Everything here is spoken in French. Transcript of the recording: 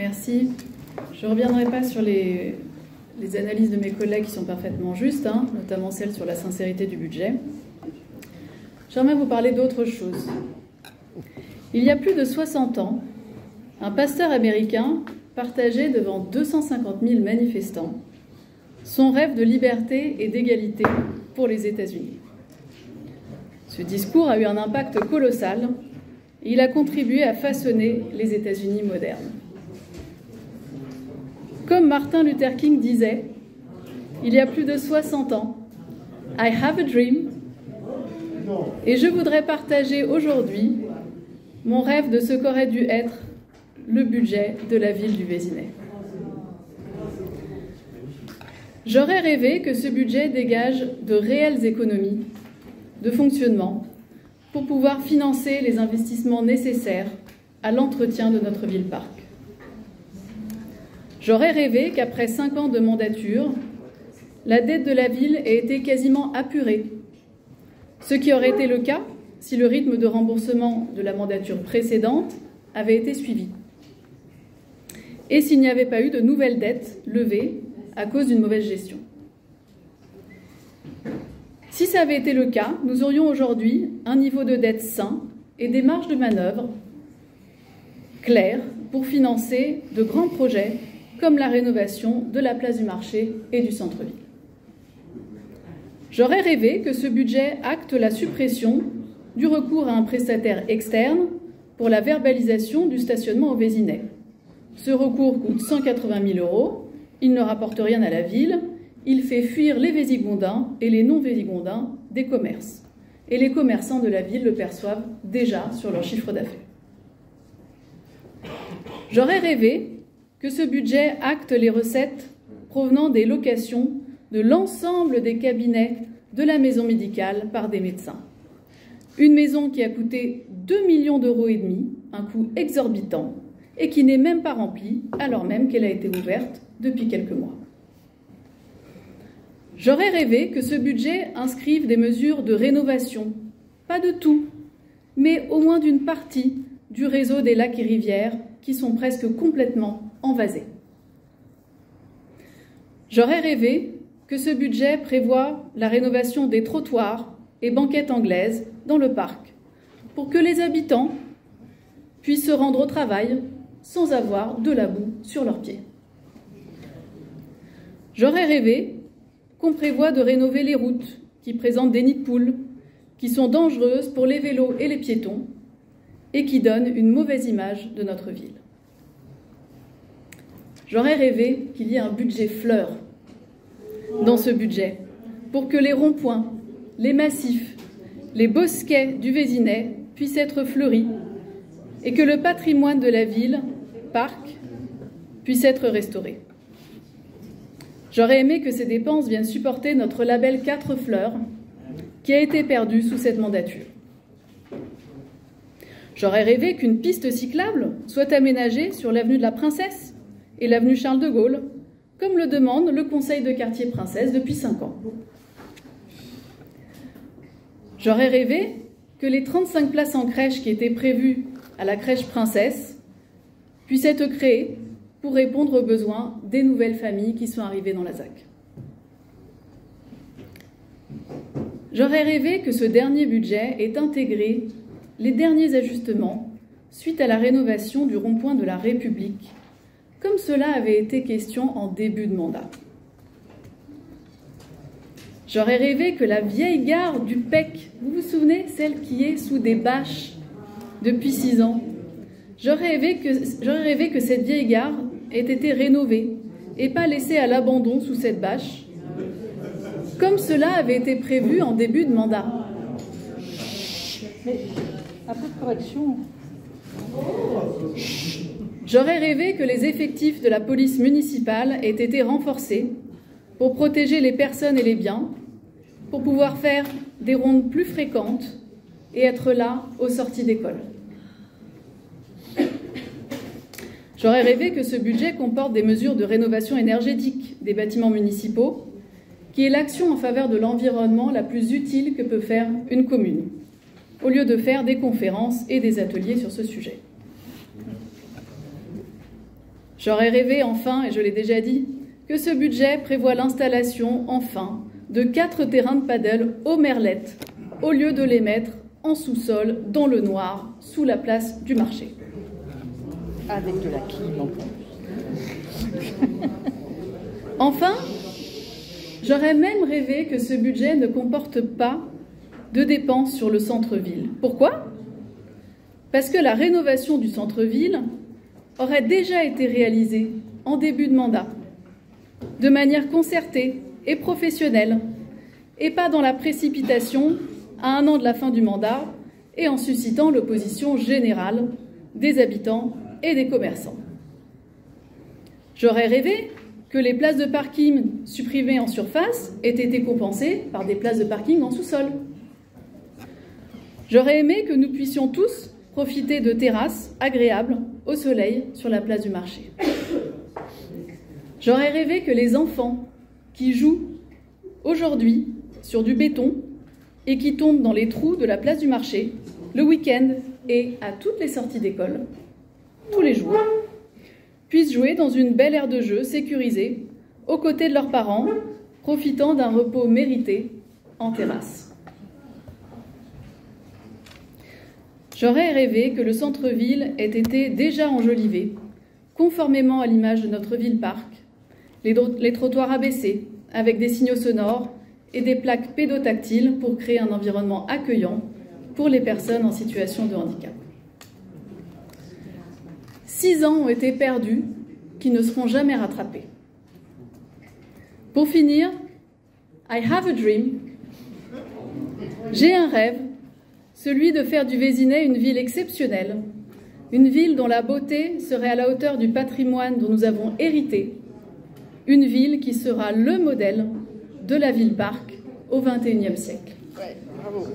Merci. Je ne reviendrai pas sur les analyses de mes collègues qui sont parfaitement justes, notamment celles sur la sincérité du budget. J'aimerais vous parler d'autre chose. Il y a plus de 60 ans, un pasteur américain partageait devant 250 000 manifestants son rêve de liberté et d'égalité pour les États-Unis. Ce discours a eu un impact colossal et il a contribué à façonner les États-Unis modernes. Comme Martin Luther King disait, il y a plus de 60 ans, « I have a dream » et je voudrais partager aujourd'hui mon rêve de ce qu'aurait dû être le budget de la ville du Vésinet. J'aurais rêvé que ce budget dégage de réelles économies de fonctionnement pour pouvoir financer les investissements nécessaires à l'entretien de notre ville-parc. J'aurais rêvé qu'après 5 ans de mandature, la dette de la ville ait été quasiment apurée, ce qui aurait été le cas si le rythme de remboursement de la mandature précédente avait été suivi, et s'il n'y avait pas eu de nouvelles dettes levées à cause d'une mauvaise gestion. Si ça avait été le cas, nous aurions aujourd'hui un niveau de dette sain et des marges de manœuvre claires pour financer de grands projets comme la rénovation de la place du marché et du centre-ville. J'aurais rêvé que ce budget acte la suppression du recours à un prestataire externe pour la verbalisation du stationnement au Vésinet. Ce recours coûte 180 000 €, il ne rapporte rien à la ville, il fait fuir les Vésigondins et les non-Vésigondins des commerces. Et les commerçants de la ville le perçoivent déjà sur leur chiffre d'affaires. J'aurais rêvé que ce budget acte les recettes provenant des locations de l'ensemble des cabinets de la maison médicale par des médecins. Une maison qui a coûté 2,5 millions €, un coût exorbitant, et qui n'est même pas remplie, alors même qu'elle a été ouverte depuis quelques mois. J'aurais rêvé que ce budget inscrive des mesures de rénovation, pas de tout, mais au moins d'une partie du réseau des lacs et rivières qui sont presque complètement envasés. J'aurais rêvé que ce budget prévoit la rénovation des trottoirs et banquettes anglaises dans le parc, pour que les habitants puissent se rendre au travail sans avoir de la boue sur leurs pieds. J'aurais rêvé qu'on prévoit de rénover les routes qui présentent des nids de poules, qui sont dangereuses pour les vélos et les piétons et qui donnent une mauvaise image de notre ville. J'aurais rêvé qu'il y ait un budget fleur dans ce budget pour que les ronds-points, les massifs, les bosquets du Vésinet puissent être fleuris et que le patrimoine de la ville, parc, puisse être restauré. J'aurais aimé que ces dépenses viennent supporter notre label 4 fleurs qui a été perdu sous cette mandature. J'aurais rêvé qu'une piste cyclable soit aménagée sur l'avenue de la Princesse et l'avenue Charles de Gaulle, comme le demande le Conseil de quartier Princesse depuis 5 ans. J'aurais rêvé que les 35 places en crèche qui étaient prévues à la crèche Princesse puissent être créées pour répondre aux besoins des nouvelles familles qui sont arrivées dans la ZAC. J'aurais rêvé que ce dernier budget ait intégré les derniers ajustements suite à la rénovation du rond-point de la République, comme cela avait été question en début de mandat. J'aurais rêvé que la vieille gare du PEC, vous vous souvenez, celle qui est sous des bâches depuis 6 ans, j'aurais rêvé que cette vieille gare ait été rénovée et pas laissée à l'abandon sous cette bâche, comme cela avait été prévu en début de mandat. Mais un peu de correction. J'aurais rêvé que les effectifs de la police municipale aient été renforcés pour protéger les personnes et les biens, pour pouvoir faire des rondes plus fréquentes et être là aux sorties d'école. J'aurais rêvé que ce budget comporte des mesures de rénovation énergétique des bâtiments municipaux, qui est l'action en faveur de l'environnement la plus utile que peut faire une commune, au lieu de faire des conférences et des ateliers sur ce sujet. J'aurais rêvé enfin, et je l'ai déjà dit, que ce budget prévoit l'installation, enfin, de 4 terrains de paddle aux merlettes, au lieu de les mettre en sous-sol, dans le noir, sous la place du marché. Avec de la clim en plus. Enfin, j'aurais même rêvé que ce budget ne comporte pas de dépenses sur le centre-ville. Pourquoi? Parce que la rénovation du centre-ville aurait déjà été réalisée en début de mandat, de manière concertée et professionnelle, et pas dans la précipitation à 1 an de la fin du mandat et en suscitant l'opposition générale des habitants et des commerçants. J'aurais rêvé que les places de parking supprimées en surface aient été compensées par des places de parking en sous-sol. J'aurais aimé que nous puissions tous profiter de terrasses agréables au soleil sur la place du marché. J'aurais rêvé que les enfants qui jouent aujourd'hui sur du béton et qui tombent dans les trous de la place du marché le week-end et à toutes les sorties d'école, tous les jours, puissent jouer dans une belle aire de jeu sécurisée aux côtés de leurs parents, profitant d'un repos mérité en terrasse. J'aurais rêvé que le centre-ville ait été déjà enjolivé, conformément à l'image de notre ville-parc, les trottoirs abaissés, avec des signaux sonores et des plaques pédotactiles pour créer un environnement accueillant pour les personnes en situation de handicap. 6 ans ont été perdus qui ne seront jamais rattrapés. Pour finir, I have a dream. J'ai un rêve, celui de faire du Vésinet une ville exceptionnelle, une ville dont la beauté serait à la hauteur du patrimoine dont nous avons hérité, une ville qui sera le modèle de la ville-parc au XXIe siècle. Ouais, bravo.